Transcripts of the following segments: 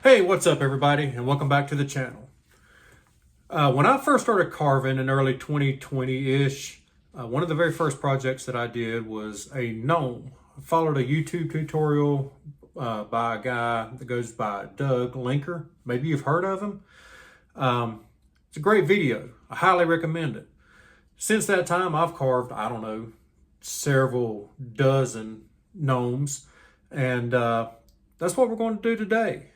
Hey, what's up everybody, and welcome back to the channel. When I first started carving in early 2020-ish, one of the very first projects that I did was a gnome. I followed a YouTube tutorial by a guy that goes by Doug Linker. Maybe you've heard of him. It's a great video. I highly recommend it. Since that time, I've carved, I don't know, several dozen gnomes, and that's what we're going to do today.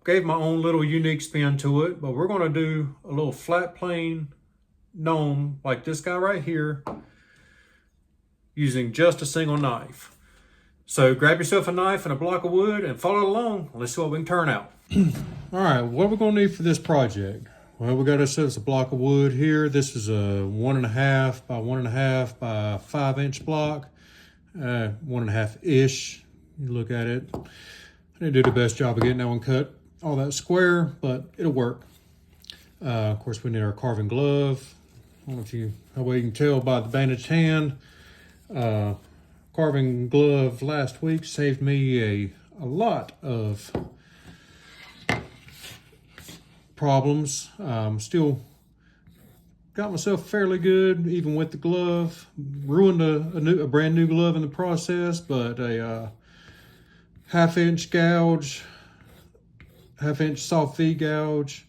Gave my own little unique spin to it, but we're going to do a little flat plane gnome like this guy right here using just a single knife. So grab yourself a knife and a block of wood and follow along. Let's see what we can turn out. All right, what we're going to need for this project? Well, we got ourselves a block of wood here. This is a 1.5 by 1.5 by 5-inch block, 1.5-ish. You look at it. I didn't do the best job of getting that one cut all that square, but it'll work. Of course, we need our carving glove. I don't know how well you can tell by the bandaged hand. Carving glove last week saved me a lot of problems. Still got myself fairly good, even with the glove. Ruined a brand new glove in the process, but a half-inch gouge, half-inch soft V gouge,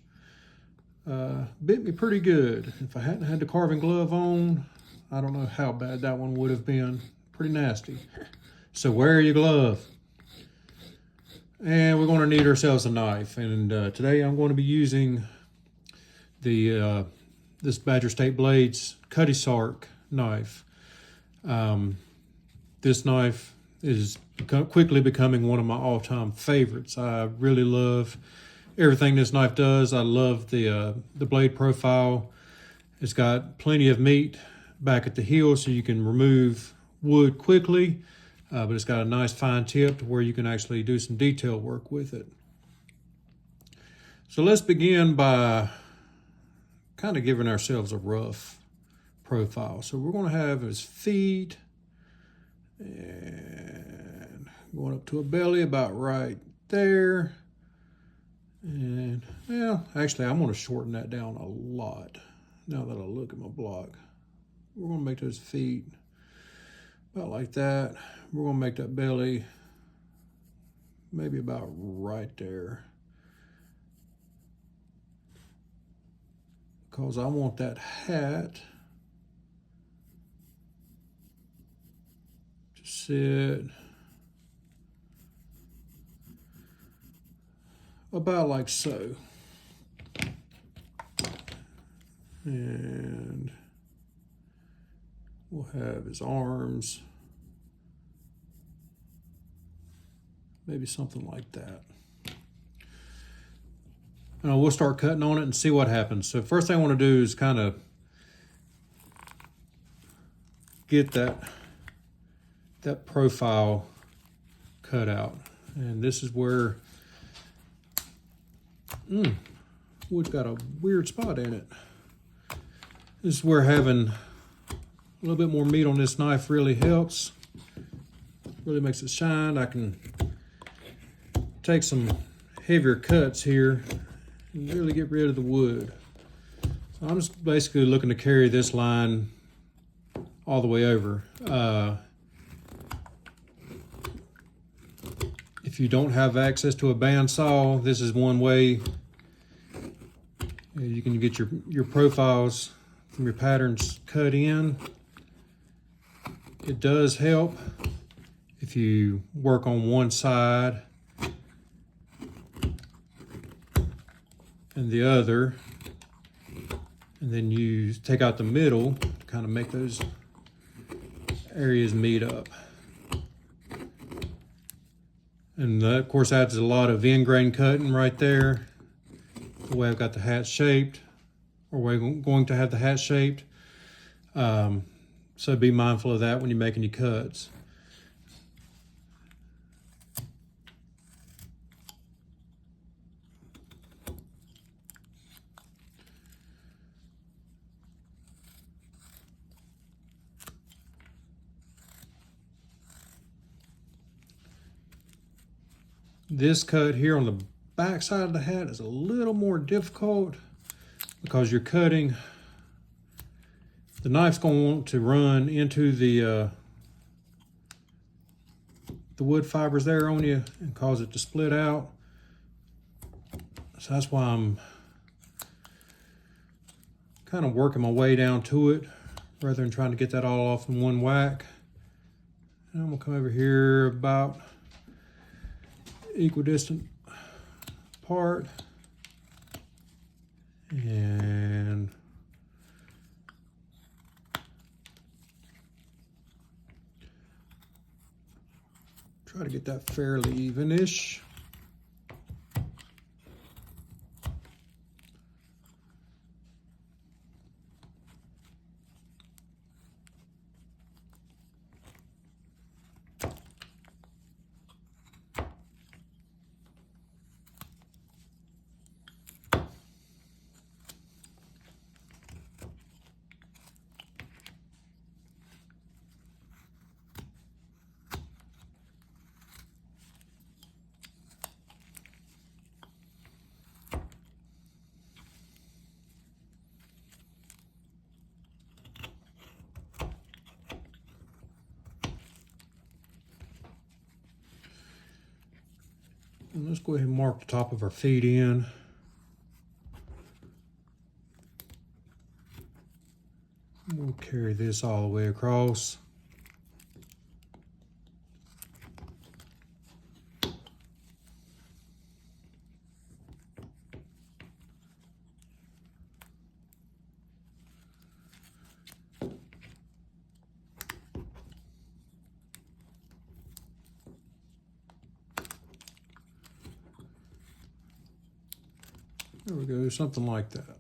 bit me pretty good. If I hadn't had the carving glove on, I don't know how bad that one would have been. Pretty nasty. So wear your glove. And we're going to need ourselves a knife. And today I'm going to be using the this Badger State Blades Cutty Sark knife. This knife is quickly becoming one of my all-time favorites. I really love everything this knife does. I love the blade profile. It's got plenty of meat back at the heel so you can remove wood quickly, but it's got a nice fine tip to where you can actually do some detail work with it. So let's begin by kind of giving ourselves a rough profile. So we're going to have his feet and going up to a belly about right there. And well, actually I'm going to shorten that down a lot now that I look at my block. We're going to make those feet about like that. We're going to make that belly maybe about right there, because I want that hat to sit about like so. And we'll have his arms, maybe something like that. And we'll start cutting on it and see what happens. So first thing I want to do is kind of get that profile cut out. And this is where wood's got a weird spot in it. This is where having a little bit more meat on this knife really helps. Really makes it shine. I can take some heavier cuts here and really get rid of the wood. So I'm just basically looking to carry this line all the way over. If you don't have access to a bandsaw, this is one way you can get your profiles from your patterns cut in. It does help if you work on one side and the other, and then you take out the middle to kind of make those areas meet up. And that, of course, adds a lot of end grain cutting right there. The way I've got the hat shaped, or way I'm going to have the hat shaped. So be mindful of that when you're making your cuts. This cut here on the back side of the hat is a little more difficult because you're cutting, the knife's going to want to run into the wood fibers there on you and cause it to split out. So that's why I'm kind of working my way down to it rather than trying to get that all off in one whack. And I'm gonna come over here about equidistant apart and try to get that fairly even-ish. And let's go ahead and mark the top of our feet in. We'll carry this all the way across. There we go, something like that.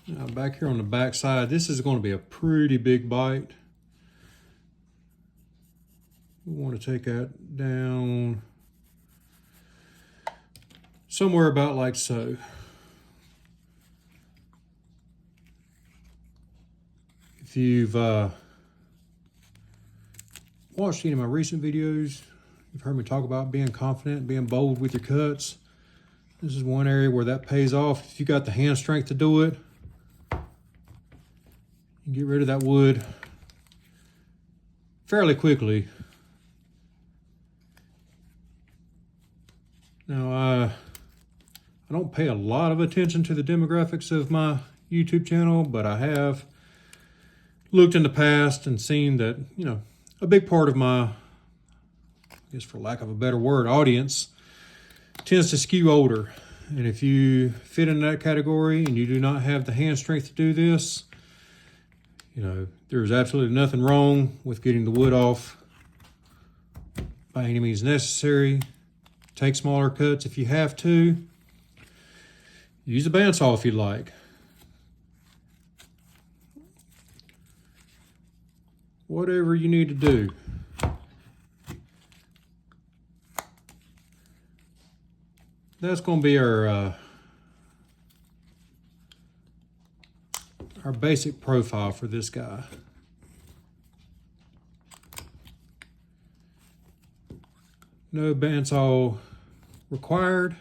Now back here on the back side, this is going to be a pretty big bite. We want to take that down somewhere about like so. If you've watched any of my recent videos, you've heard me talk about being confident, being bold with your cuts. This is one area where that pays off. If you got the hand strength to do it, you get rid of that wood fairly quickly. Now, I don't pay a lot of attention to the demographics of my YouTube channel, but I have looked in the past and seen that, you know, a big part of my, I guess for lack of a better word, audience tends to skew older. And if you fit in that category and you do not have the hand strength to do this, you know, there's absolutely nothing wrong with getting the wood off by any means necessary. Take smaller cuts if you have to. Use a bandsaw if you'd like. Whatever you need to do. That's going to be our basic profile for this guy. No bandsaw required.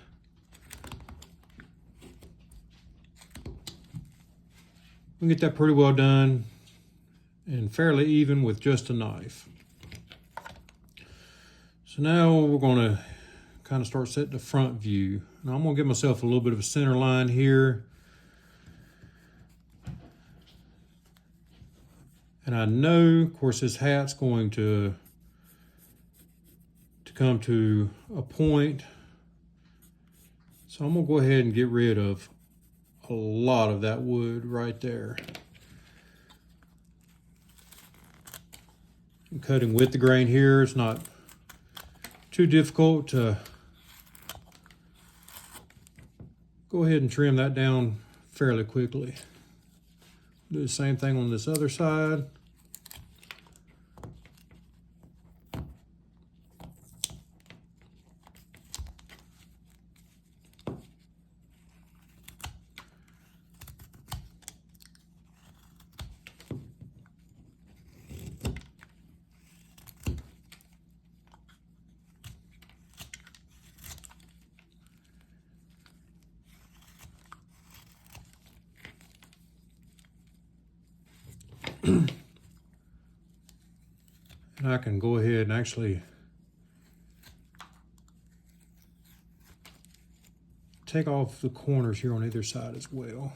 We get that pretty well done and fairly even with just a knife. So now we're going to kind of start setting the front view. Now I'm going to give myself a little bit of a center line here. And I know, of course, this hat's going to come to a point. So I'm going to go ahead and get rid of a lot of that wood right there. I'm cutting with the grain here. It's not too difficult to go ahead and trim that down fairly quickly. Do the same thing on this other side. And I can go ahead and actually take off the corners here on either side as well.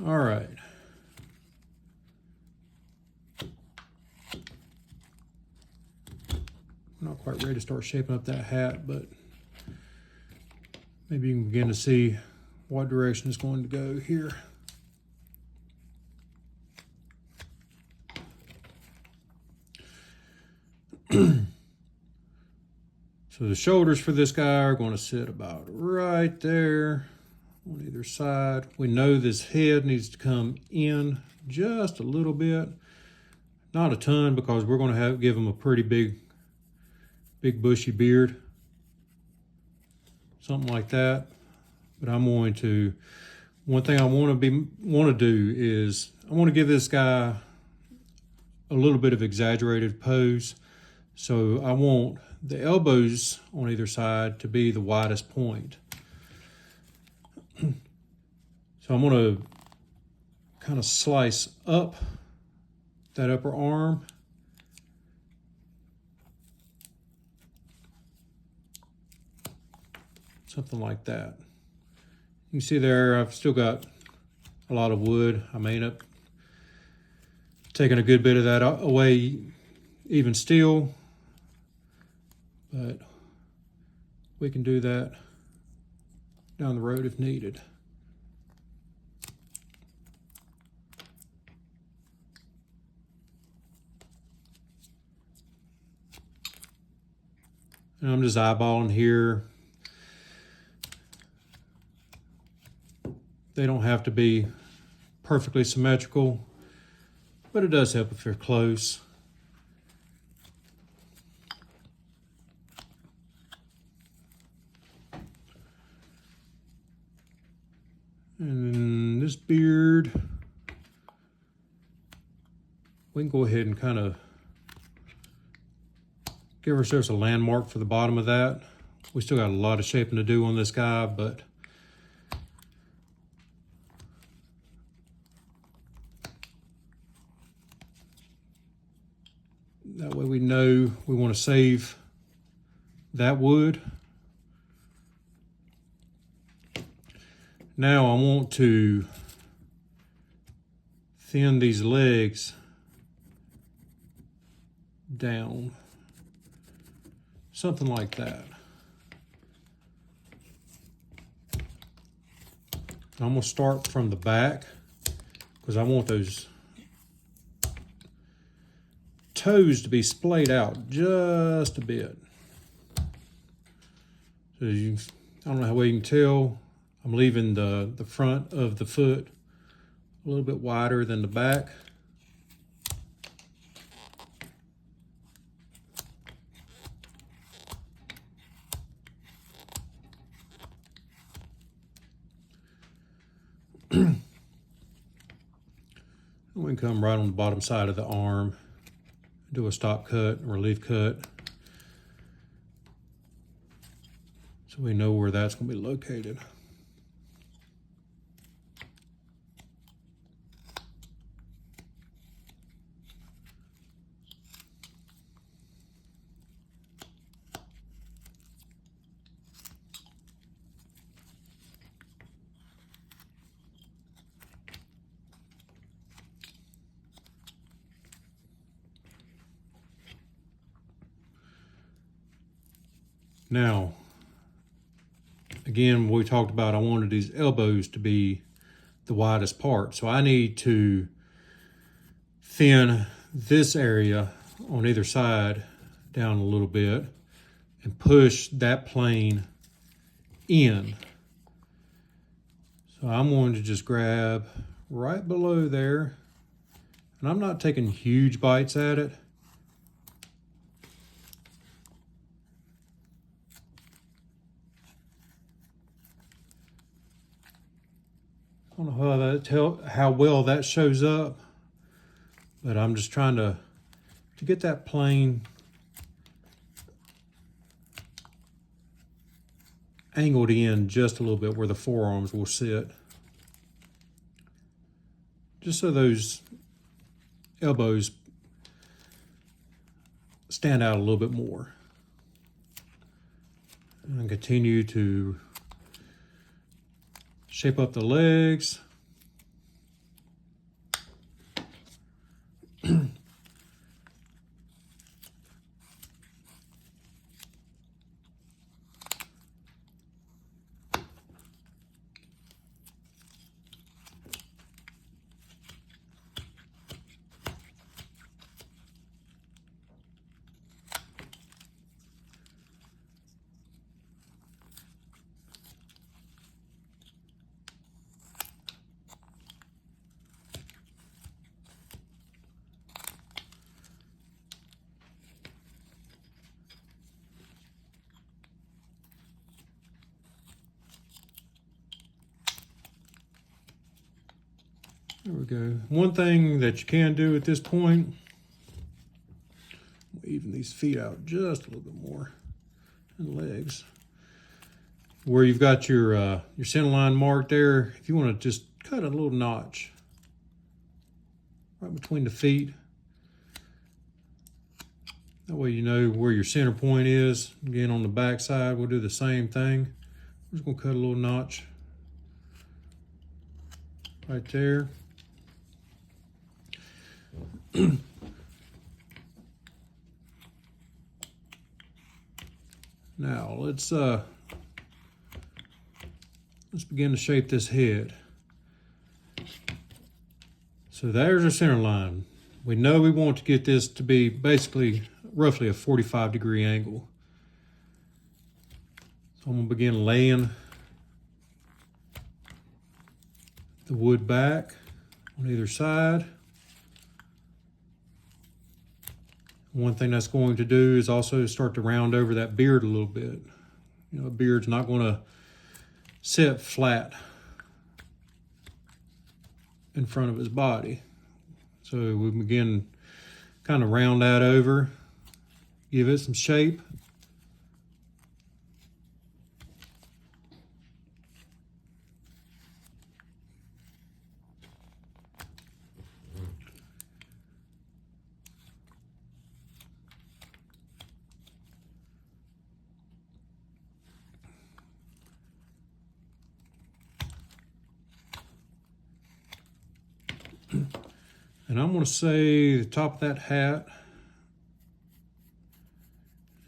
All right. I'm not quite ready to start shaping up that hat, but maybe you can begin to see what direction it's going to go here. So the shoulders for this guy are going to sit about right there on either side. We know this head needs to come in just a little bit, not a ton, because we're going to give him a pretty big bushy beard, something like that. But I'm going to, one thing I want to do is I want to give this guy a little bit of exaggerated pose. So I want the elbows on either side to be the widest point. So I'm going to kind of slice up that upper arm. Something like that. You can see there I've still got a lot of wood. I may end up taking a good bit of that away even still, but we can do that down the road if needed. And I'm just eyeballing here. They don't have to be perfectly symmetrical, but it does help if they're close. And then this beard, we can go ahead and kind of give ourselves a landmark for the bottom of that. We still got a lot of shaping to do on this guy, but that way we know we want to save that wood. Now I want to thin these legs down, something like that. I'm going to start from the back because I want those toes to be splayed out just a bit. So I don't know how well you can tell, I'm leaving the front of the foot a little bit wider than the back. We can come right on the bottom side of the arm, do a stop cut, a relief cut, so we know where that's going to be located. Now, again, we talked about I wanted these elbows to be the widest part. So I need to thin this area on either side down a little bit and push that plane in. So I'm going to just grab right below there, and I'm not taking huge bites at it. I don't know how well that shows up, but I'm just trying to get that plane angled in just a little bit where the forearms will sit. just so those elbows stand out a little bit more. And continue to shape up the legs. There we go. One thing that you can do at this point, even these feet out just a little bit more, and legs. Where you've got your center line marked there, if you want to just cut a little notch right between the feet. That way you know where your center point is. Again, on the back side, we'll do the same thing. I'm just gonna cut a little notch right there. Now let's begin to shape this head. So there's our center line. We know we want to get this to be basically roughly a 45-degree angle. So I'm gonna begin laying the wood back on either side. One thing that's going to do is also start to round over that beard a little bit. You know, a beard's not going to sit flat in front of his body. So we begin kind of round that over, give it some shape. And I'm going to say the top of that hat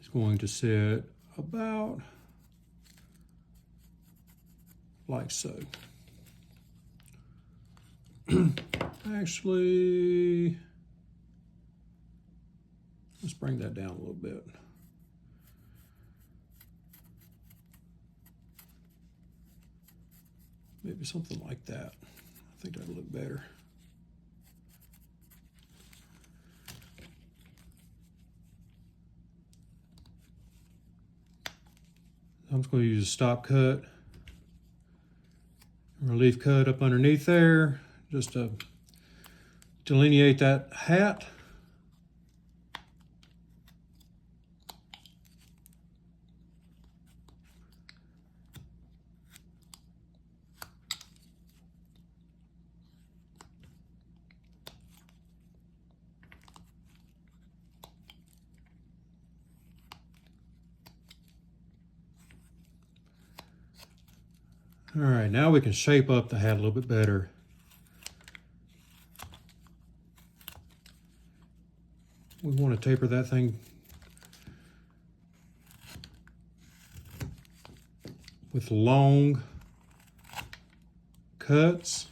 is going to sit about like so. Actually, let's bring that down a little bit. Maybe something like that. I think that'll look better. I'm just going to use a stop cut, relief cut up underneath there, just to delineate that hat. All right, now we can shape up the hat a little bit better. We want to taper that thing with long cuts.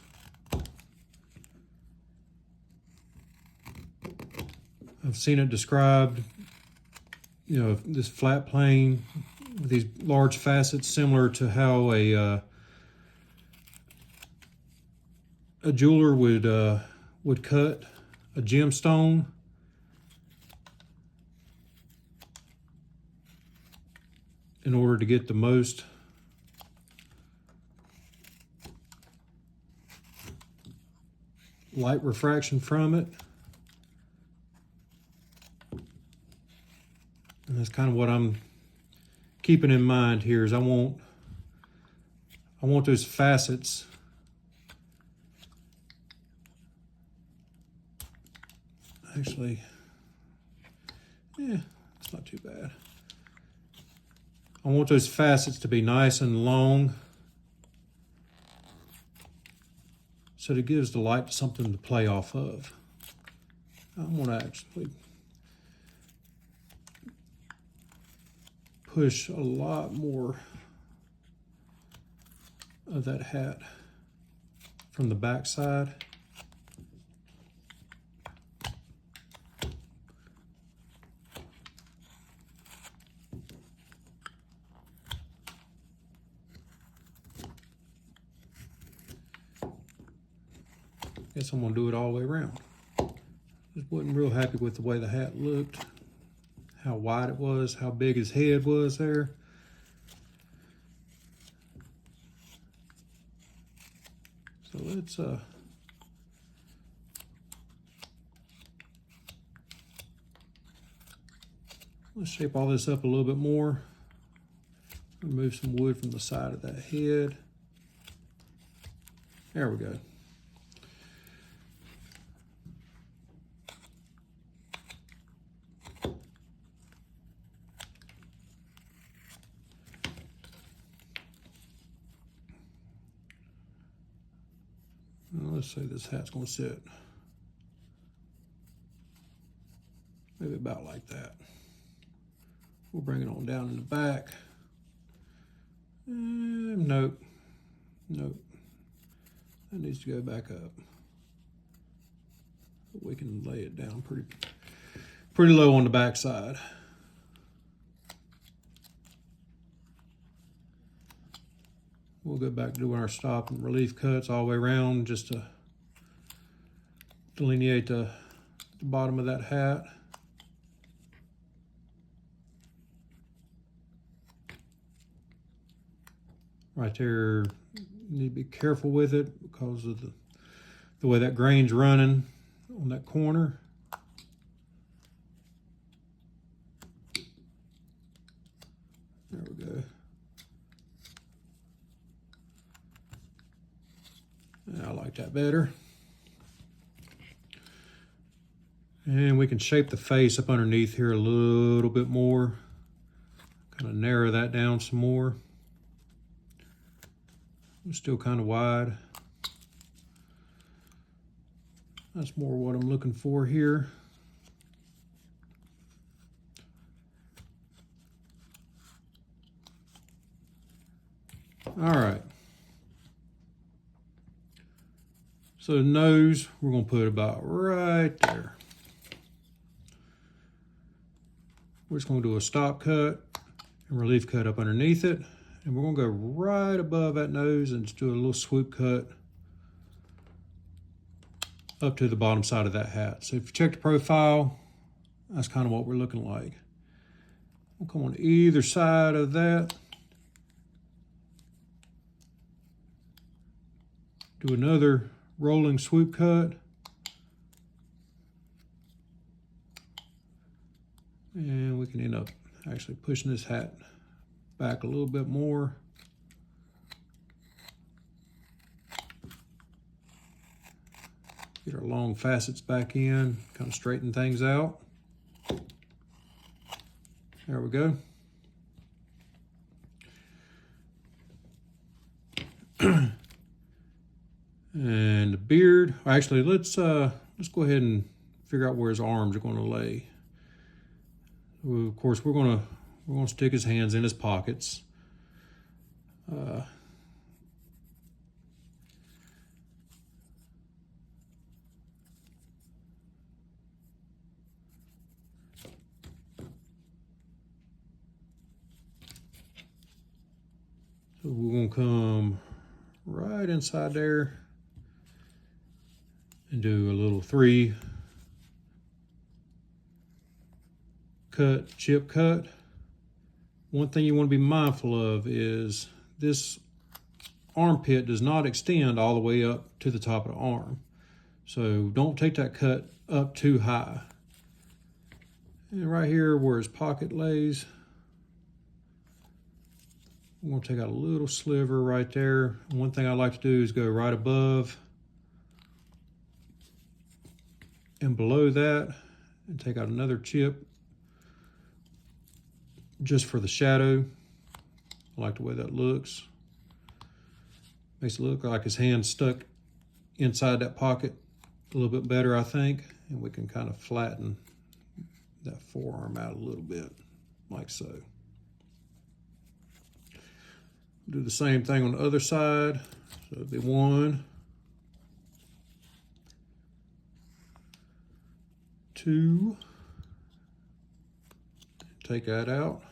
I've seen it described, you know, this flat plane with these large facets, similar to how a jeweler would cut a gemstone. In order to get the most light refraction from it. And that's kind of what I'm keeping in mind here, is I want those facets Actually, yeah, it's not too bad. I want those facets to be nice and long, so that it gives the light something to play off of. I'm gonna actually push a lot more of that hat from the back side. Guess I'm gonna do it all the way around. Just wasn't real happy with the way the hat looked, how wide it was, how big his head was there. So let's shape all this up a little bit more. Remove some wood from the side of that head. There we go. Let's say this hat's going to sit maybe about like that. We'll bring it on down in the back. Nope. That needs to go back up. We can lay it down pretty low on the back side. We'll go back to doing our stop and relief cuts all the way around just to delineate the bottom of that hat. Right there, you need to be careful with it because of the way that grain's running on that corner. There we go. I like that better. And we can shape the face up underneath here a little bit more. Kind of narrow that down some more. It's still kind of wide. That's more what I'm looking for here. All right. So the nose, we're going to put about right there. We're just going to do a stop cut and relief cut up underneath it. And we're going to go right above that nose and just do a little swoop cut up to the bottom side of that hat. So if you check the profile, that's kind of what we're looking like. We'll come on either side of that. Do another rolling swoop cut. And we can end up actually pushing this hat back a little bit more. Get our long facets back in, kind of straighten things out. There we go. And the beard, actually let's go ahead and figure out where his arms are going to lay. Well, of course, we're going to stick his hands in his pockets. So we're going to come right inside there and do a little 3 cut, chip cut. One thing you want to be mindful of is this armpit does not extend all the way up to the top of the arm. So don't take that cut up too high. And right here where his pocket lays, I'm going to take out a little sliver right there. One thing I like to do is go right above and below that and take out another chip just for the shadow. I like the way that looks. Makes it look like his hand's stuck inside that pocket a little bit better, I think. And we can kind of flatten that forearm out a little bit, like so. Do the same thing on the other side. So it'll be 1, 2. Take that out.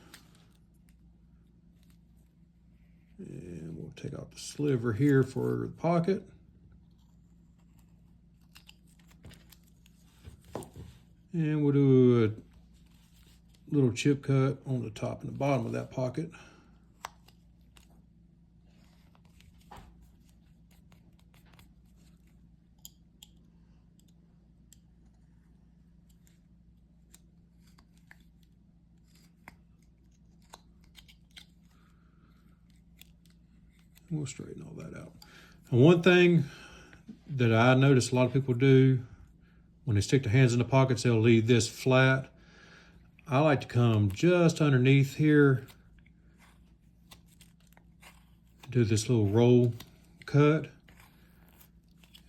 And we'll take out the sliver here for the pocket. And we'll do a little chip cut on the top and the bottom of that pocket. We'll straighten all that out. And one thing that I notice a lot of people do when they stick their hands in the pockets, they'll leave this flat. I like to come just underneath here, do this little roll cut.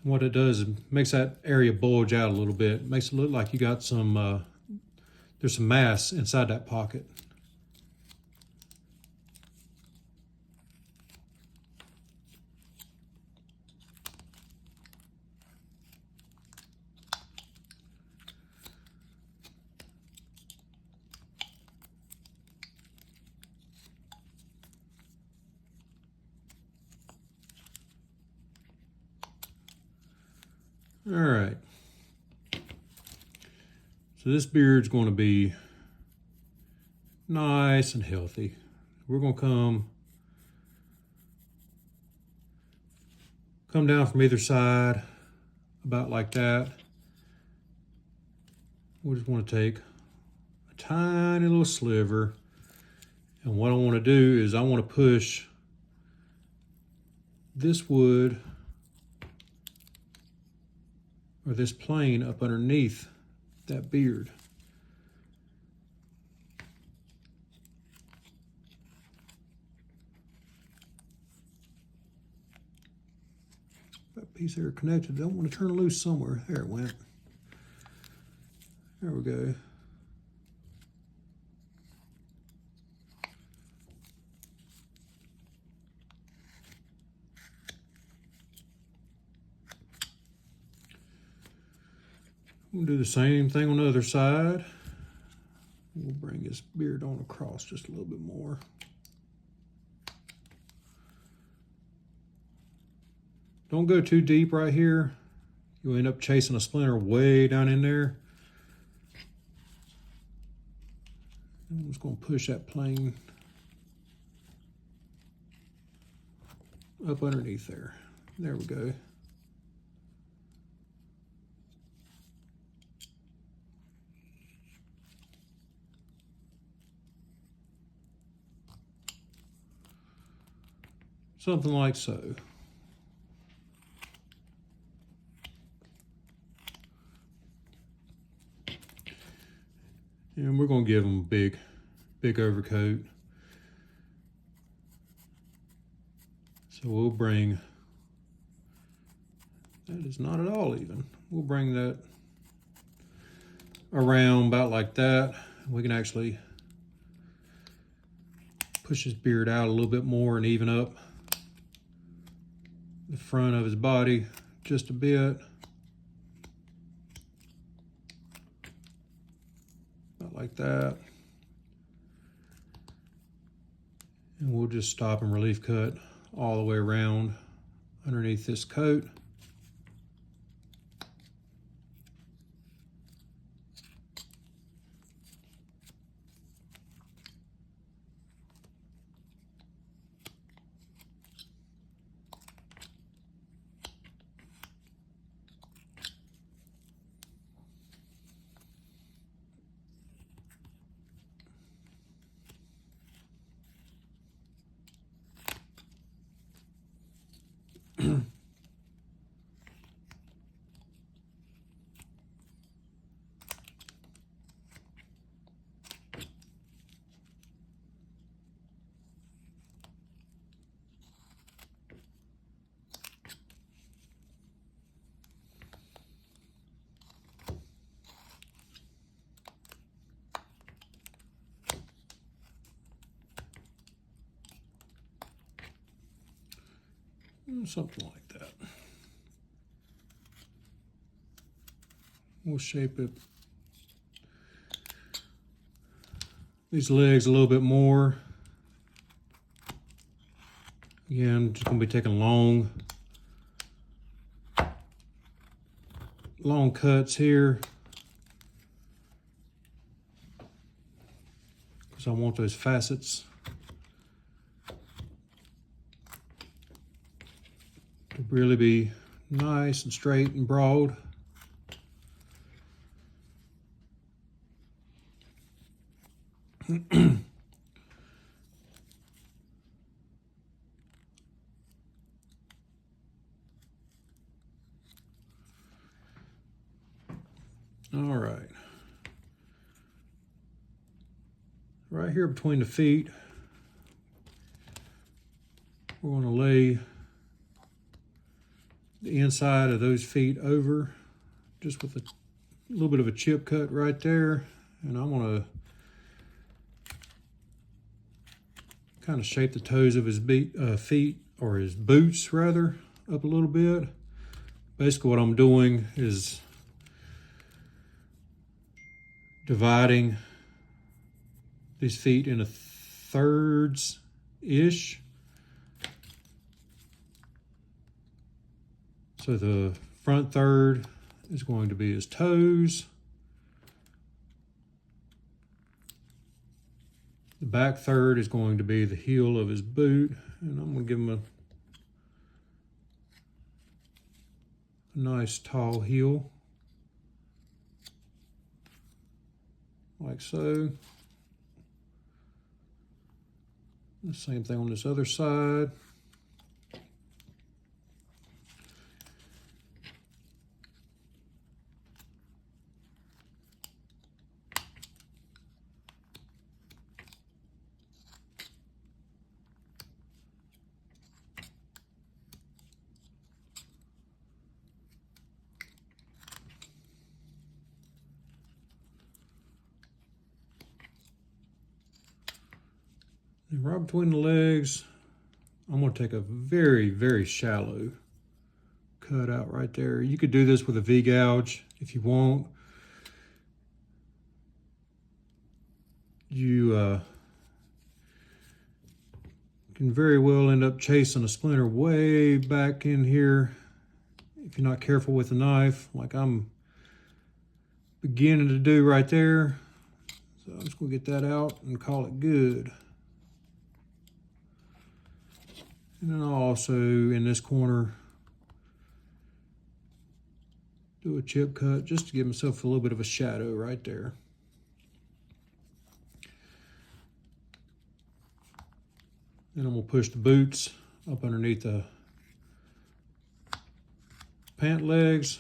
And what it does is makes that area bulge out a little bit. It makes it look like you got some, there's some mass inside that pocket. All right. So this beard's going to be nice and healthy. We're going to come down from either side, about like that. We just want to take a tiny little sliver, and what I want to do is I want to push this wood or this plane up underneath that beard. That piece there connected. I don't want to turn it loose somewhere. There it went. There we go. We'll do the same thing on the other side. We'll bring his beard on across just a little bit more. Don't go too deep right here. You'll end up chasing a splinter way down in there. I'm just going to push that plane up underneath there. There we go. Something like so. And we're going to give him a big overcoat. So we'll bring, that is not at all even. We'll bring that around about like that. We can actually push his beard out a little bit more and even up the front of his body just a bit. About like that. And we'll just stop and relief cut all the way around underneath this coat. Something like that. We'll shape it, these legs a little bit more. Again, I'm just gonna be taking long cuts here because I want those facets to really be nice and straight and broad. All right. Right here between the feet, we're going to lay the inside of those feet over just with a little bit of a chip cut right there. And I'm going to kind of shape the toes of his feet, or his boots rather, up a little bit. Basically what I'm doing is dividing these feet into thirds-ish. So the front third is going to be his toes. The back third is going to be the heel of his boot. And I'm going to give him a nice tall heel, like so. The same thing on this other side. And right between the legs, I'm going to take a very, very shallow cut out right there. You could do this with a V-gouge if you want. You can very well end up chasing a splinter way back in here if you're not careful with the knife, like I'm beginning to do right there. So I'm just going to get that out and call it good. And then I'll also, in this corner, do a chip cut just to give myself a little bit of a shadow right there. Then I'm going to push the boots up underneath the pant legs.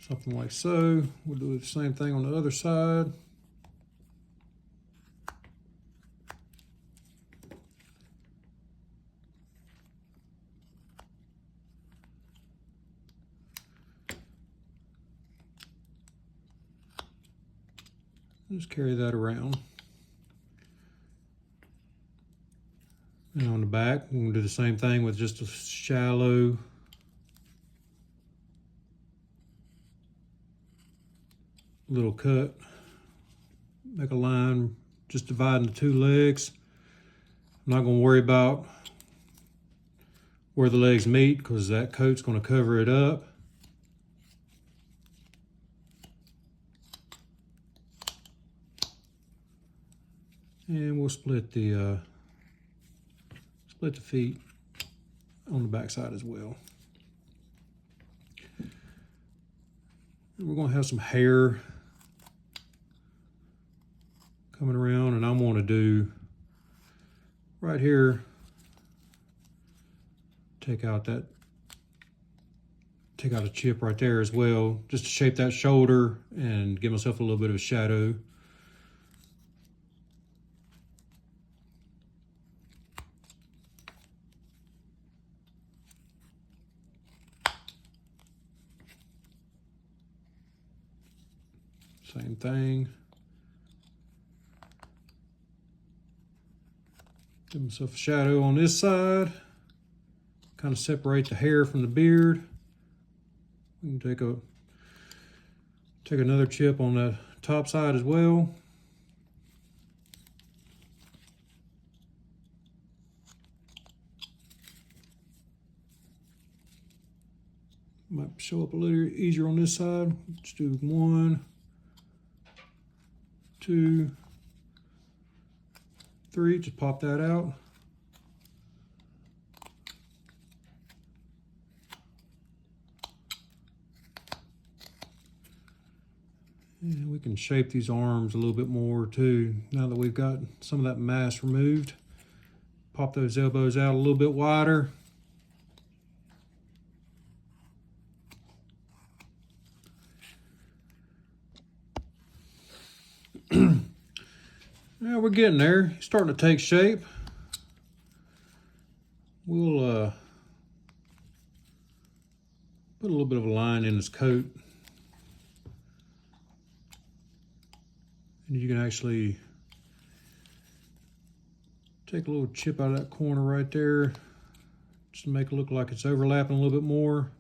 Something like so. We'll do the same thing on the other side. Just carry that around. And on the back, we're going to do the same thing with just a shallow little cut. Make a line, just dividing the two legs. I'm not going to worry about where the legs meet because that coat's going to cover it up. And we'll split the feet on the back side as well. And we're going to have some hair coming around, and I'm going to do right here, take out a chip right there as well, just to shape that shoulder and give myself a little bit of a shadow. Same thing. Give myself a shadow on this side. Kind of separate the hair from the beard. We can take another chip on the top side as well. Might show up a little easier on this side. Let's do 1, 2, 3. Just pop that out. And we can shape these arms a little bit more too. Now that we've got some of that mass removed, pop those elbows out a little bit wider. Yeah, we're getting there. He's starting to take shape. We'll put a little bit of a line in his coat. And you can actually take a little chip out of that corner right there, just to make it look like it's overlapping a little bit more.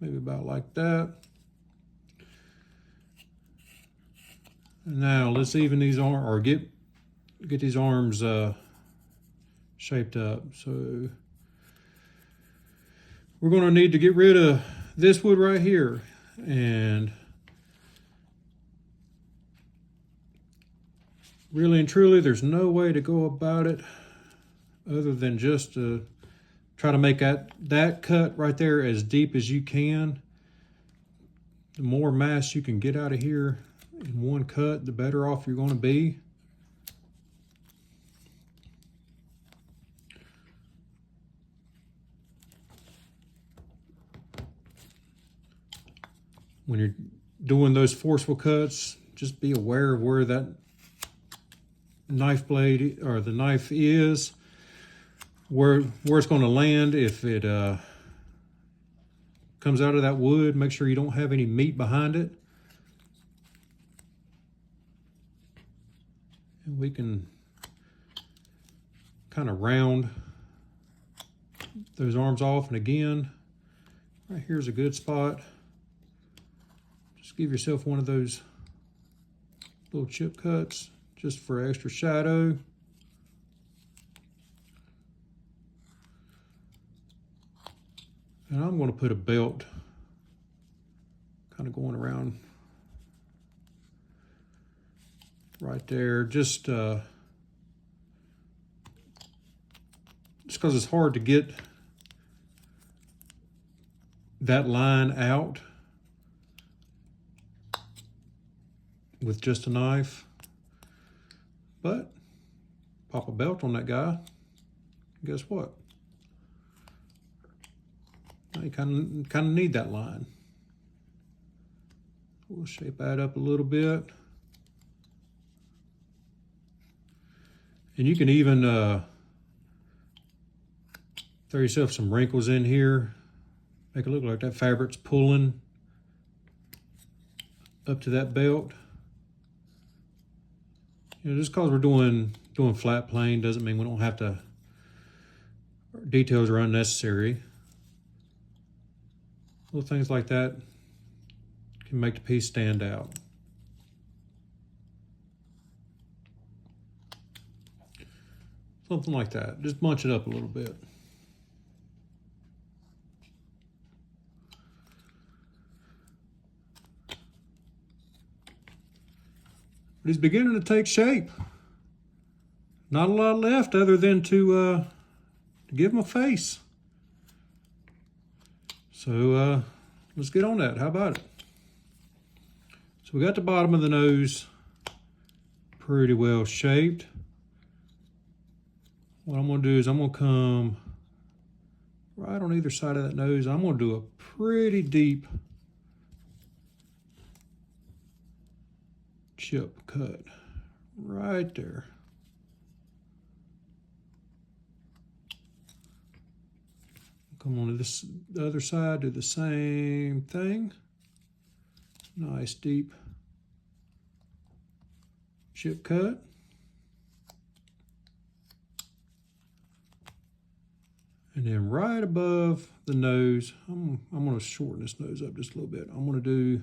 Maybe about like that. And now let's even these arms, or get these arms shaped up. So we're going to need to get rid of this wood right here. And really and truly, there's no way to go about it other than just to try to make that cut right there as deep as you can. The more mass you can get out of here in one cut, the better off you're going to be. When you're doing those forceful cuts, just be aware of where that knife blade or the knife is, where it's going to land. If it comes out of that wood, make sure you don't have any meat behind it. And we can kind of round those arms off. And again, right here's a good spot. Just give yourself one of those little chip cuts just for extra shadow. And I'm going to put a belt kind of going around right there, just because it's hard to get that line out with just a knife. But pop a belt on that guy, guess what? Now you kind of need that line. We'll shape that up a little bit. And you can even throw yourself some wrinkles in here. Make it look like that fabric's pulling up to that belt. You know, just because we're doing flat plane doesn't mean we don't have to, details are unnecessary. Little things like that can make the piece stand out. Something like that. Just bunch it up a little bit. But he's beginning to take shape. Not a lot left other than to give him a face. So let's get on that. How about it? So we got the bottom of the nose pretty well shaped. What I'm going to do is I'm going to come right on either side of that nose. I'm going to do a pretty deep chip cut right there. Come on to the other side, do the same thing. Nice deep chip cut. And then right above the nose, I'm going to shorten this nose up just a little bit. I'm going to do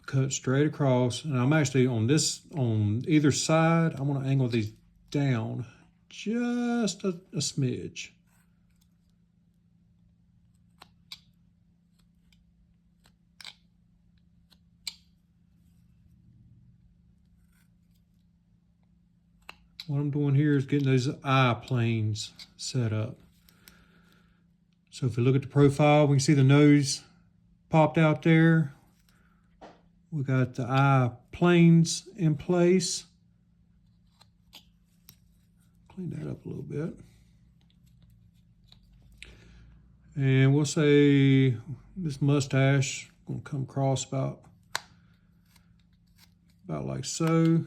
a cut straight across. And I'm actually on either side, I'm going to angle these down just a smidge. What I'm doing here is getting those eye planes set up. So if we look at the profile, we can see the nose popped out there. We got the eye planes in place. Clean that up a little bit. And we'll say this mustache is going to come across about like so.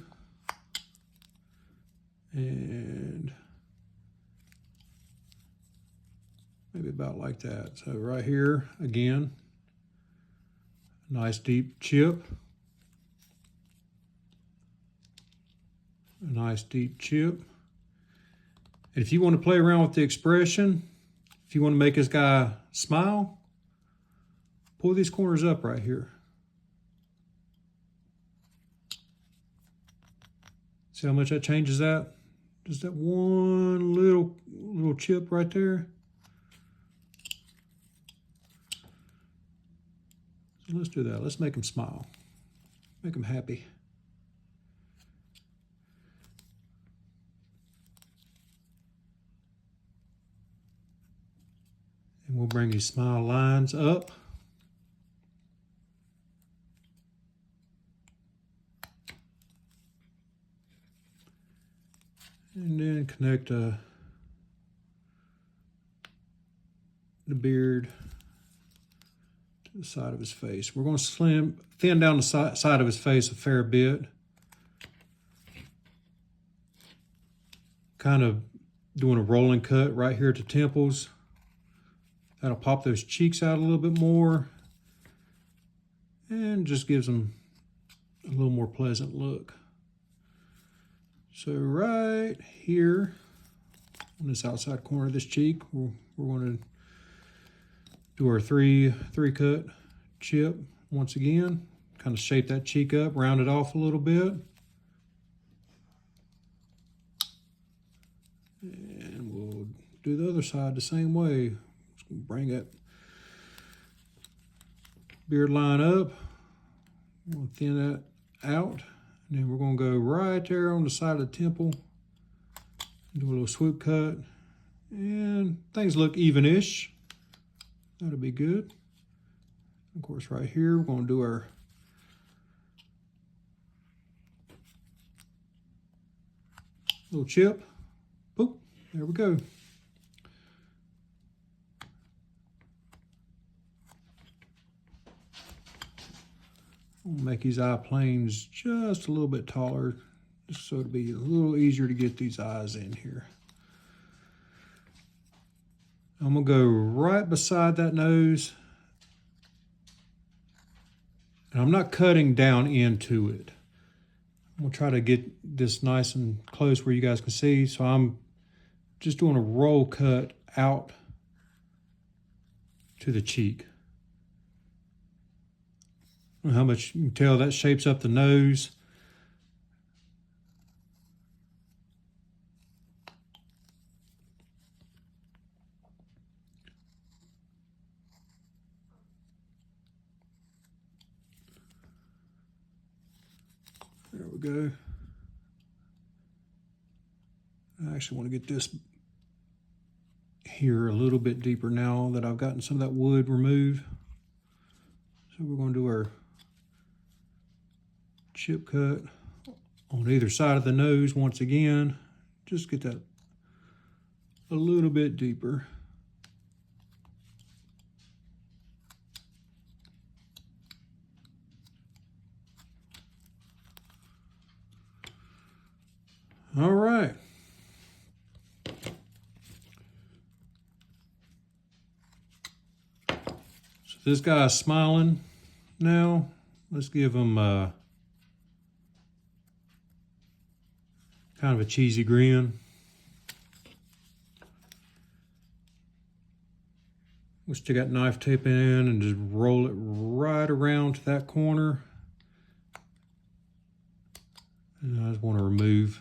And maybe about like that. So right here, again, nice deep chip. A nice deep chip. And if you want to play around with the expression, if you want to make this guy smile, pull these corners up right here. See how much that changes that? Just that one little chip right there. So let's do that. Let's make him smile. Make him happy. And we'll bring these smile lines up. And then connect the beard to the side of his face. We're going to thin down the side of his face a fair bit. Kind of doing a rolling cut right here at the temples. That'll pop those cheeks out a little bit more and just gives them a little more pleasant look. So right here on this outside corner of this cheek, we're going to do our three cut chip once again. Kind of shape that cheek up, round it off a little bit. And we'll do the other side the same way. Just bring that beard line up. We'll thin that out. And then we're going to go right there on the side of the temple, do a little swoop cut, and things look even-ish. That'll be good. Of course, right here, we're going to do our little chip. Boop, there we go. We'll make these eye planes just a little bit taller, just so it'll be a little easier to get these eyes in here. I'm gonna go right beside that nose. And I'm not cutting down into it. I'm gonna try to get this nice and close where you guys can see. So I'm just doing a roll cut out to the cheek. How much you can tell that shapes up the nose. There we go. I actually want to get this here a little bit deeper now that I've gotten some of that wood removed. So we're going to do our chip cut on either side of the nose once again. Just get that a little bit deeper. All right. So this guy's smiling. Now, let's give him kind of a cheesy grin. We'll stick that knife tip in and just roll it right around to that corner. And I just want to remove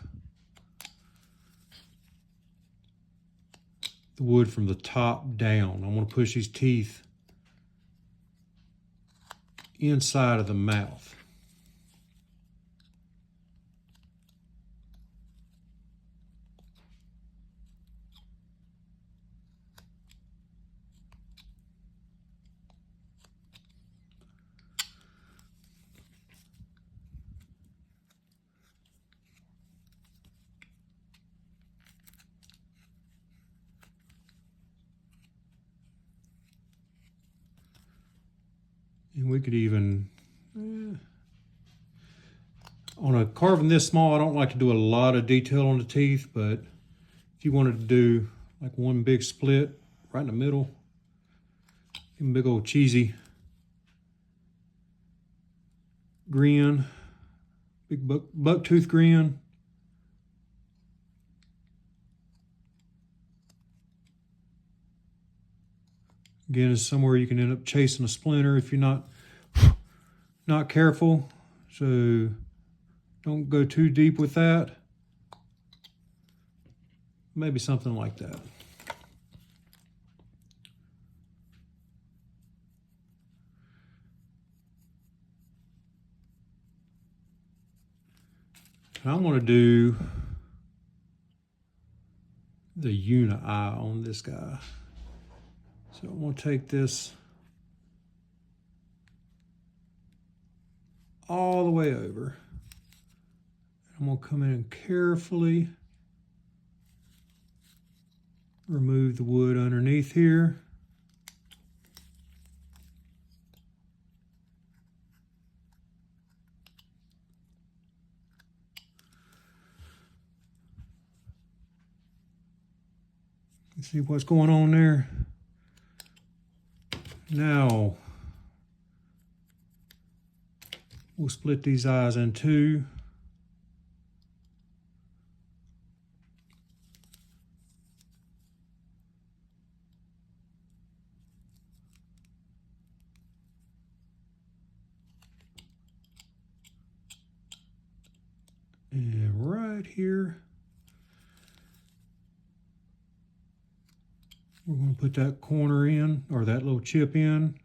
the wood from the top down. I want to push these teeth inside of the mouth. And we could even, on a carving this small, I don't like to do a lot of detail on the teeth, but if you wanted to do like one big split right in the middle, give 'em a big old cheesy grin, big buck tooth grin. Again, is somewhere you can end up chasing a splinter if you're not careful. So don't go too deep with that. Maybe something like that. And I want to do the uni eye on this guy. So I'm going to take this all the way over. I'm going to come in and carefully remove the wood underneath here. You see what's going on there? Now, we'll split these eyes in two. And right here, we're going to put that corner in, or that little chip in.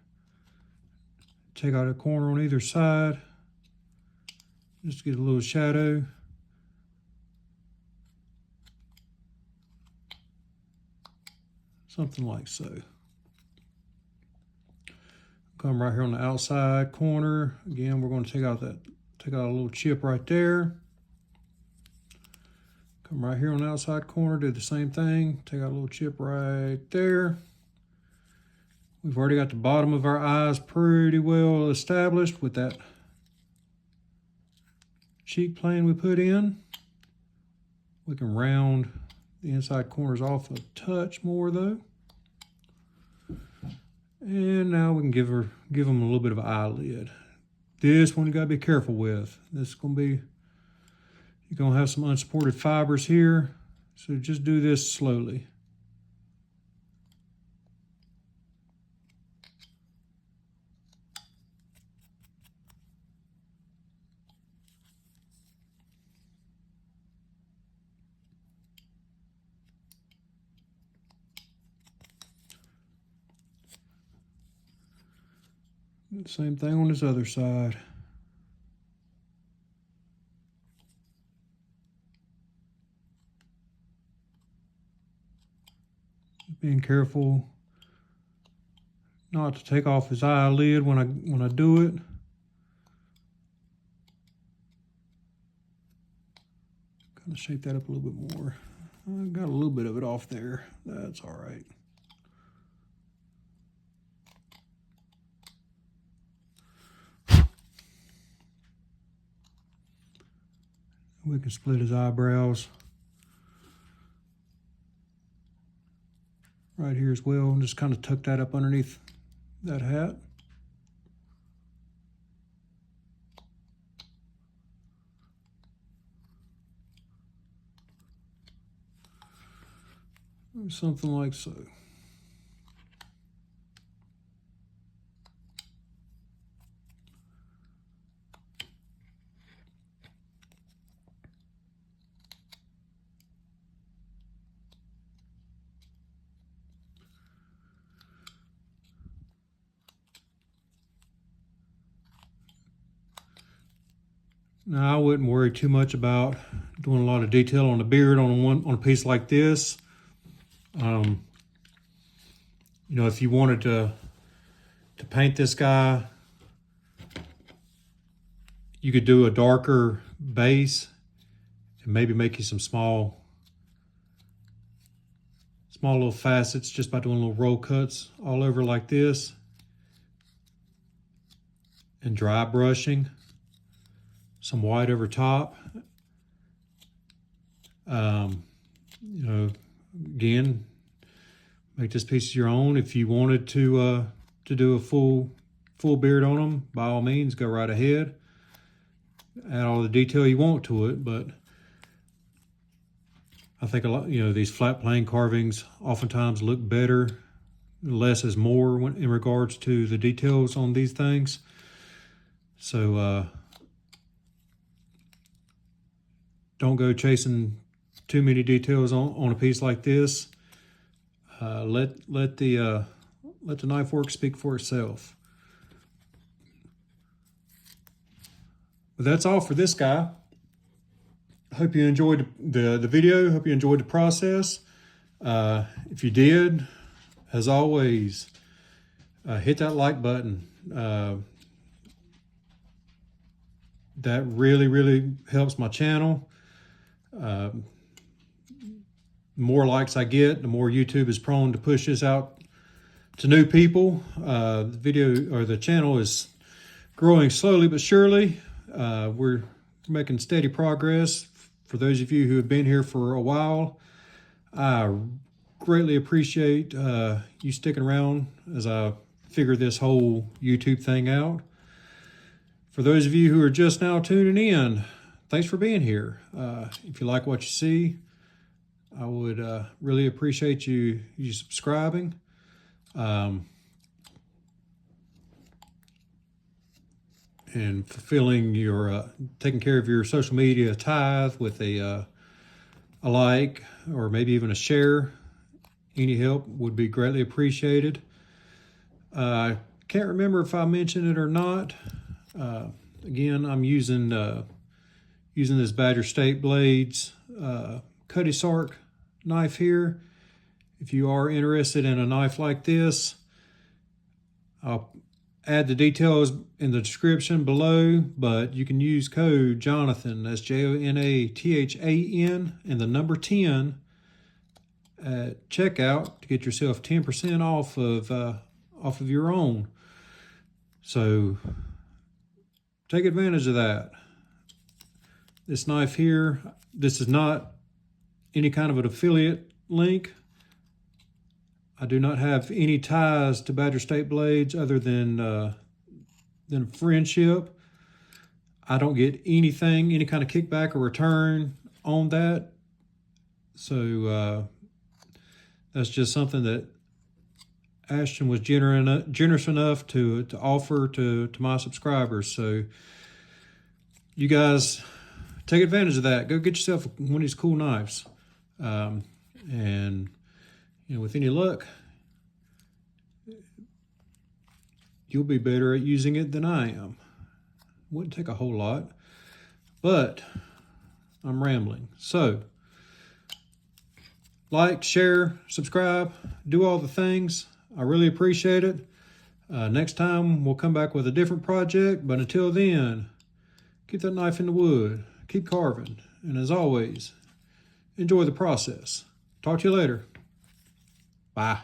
Take out a corner on either side. Just to get a little shadow. Something like so. Come right here on the outside corner. Again, we're going to take out a little chip right there. Come right here on the outside corner, do the same thing. Take out a little chip right there. We've already got the bottom of our eyes pretty well established with that cheek plane we put in. We can round the inside corners off a touch more though. And now we can give them a little bit of an eyelid. This one you gotta be careful with. This is gonna be, you're gonna have some unsupported fibers here. So just do this slowly. Same thing on this other side. Being careful not to take off his eyelid when I do it. Kind of shape that up a little bit more. I got a little bit of it off there. That's all right. We can split his eyebrows right here as well, and just kind of tuck that up underneath that hat. Something like so. Now, I wouldn't worry too much about doing a lot of detail on the beard on a piece like this. You know, if you wanted to paint this guy, you could do a darker base and maybe make you some small little facets just by doing little roll cuts all over like this and dry brushing some white over top. You know, again, make this piece your own. If you wanted to do a full beard on them, by all means, go right ahead. Add all the detail you want to it, but I think a lot, you know, these flat plane carvings oftentimes look better. Less is more in regards to the details on these things. So don't go chasing too many details on a piece like this. Let the knife work speak for itself. But that's all for this guy. Hope you enjoyed the video. Hope you enjoyed the process. If you did, as always, hit that like button. That really helps my channel. The more likes I get, the more YouTube is prone to push this out to new people. The channel is growing slowly but surely. We're making steady progress. For those of you who have been here for a while, I greatly appreciate you sticking around as I figure this whole YouTube thing out. For those of you who are just now tuning in, thanks for being here. If you like what you see, I would really appreciate you subscribing. And fulfilling your, taking care of your social media tithe with a like, or maybe even a share. Any help would be greatly appreciated. I can't remember if I mentioned it or not. Again, I'm using this Badger State Blades Cutty Sark knife here. If you are interested in a knife like this, I'll add the details in the description below, but you can use code Jonathan, that's JONATHAN, and the number 10 at checkout to get yourself 10% off of your own. So take advantage of that. This knife here, this is not any kind of an affiliate link. I do not have any ties to Badger State Blades other than friendship. I don't get anything, any kind of kickback or return on that. So that's just something that Ashton was generous enough to offer to my subscribers. So you guys take advantage of that. Go get yourself one of these cool knives. And you know, with any luck, you'll be better at using it than I am. Wouldn't take a whole lot, but I'm rambling. So, like, share, subscribe, do all the things. I really appreciate it. Next time, we'll come back with a different project, but until then, keep that knife in the wood, keep carving, and as always, enjoy the process. Talk to you later. Bye.